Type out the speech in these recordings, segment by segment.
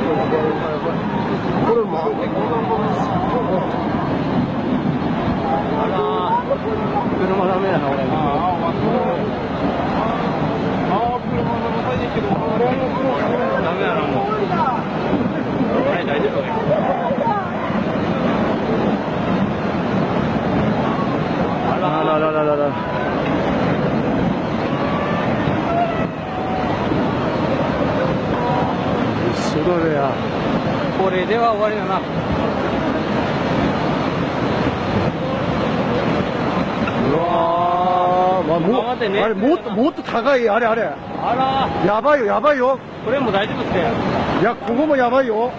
これも。車ダメやな、俺。ダメやな、もう。はい、大丈夫や。あら。それや。これでは終わりだな。うわー、あれもっと高い、あれ。あら。やばいよ。これも大丈夫って。いや、ここもやばいよ。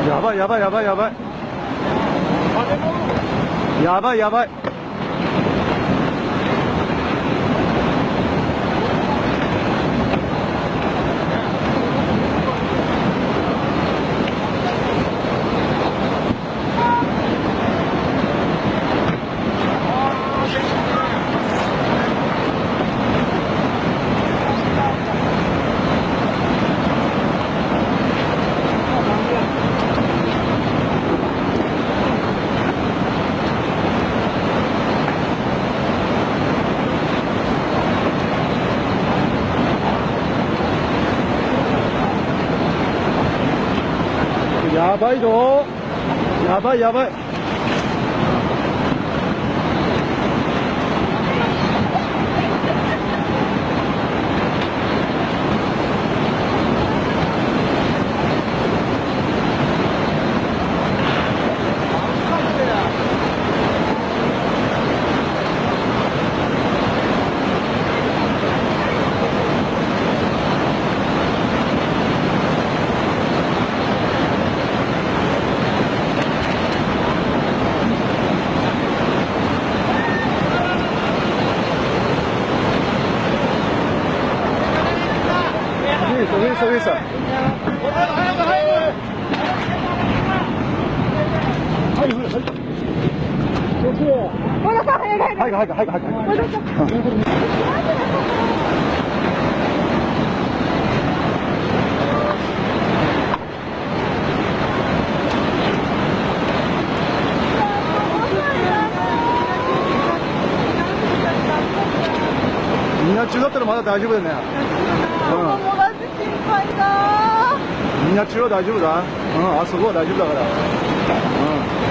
やばい。やばい。やばいぞ。やばい。上さ。みんな中だったらまだ大丈夫だね。みんな中は大丈夫だ。あそこは大丈夫だから。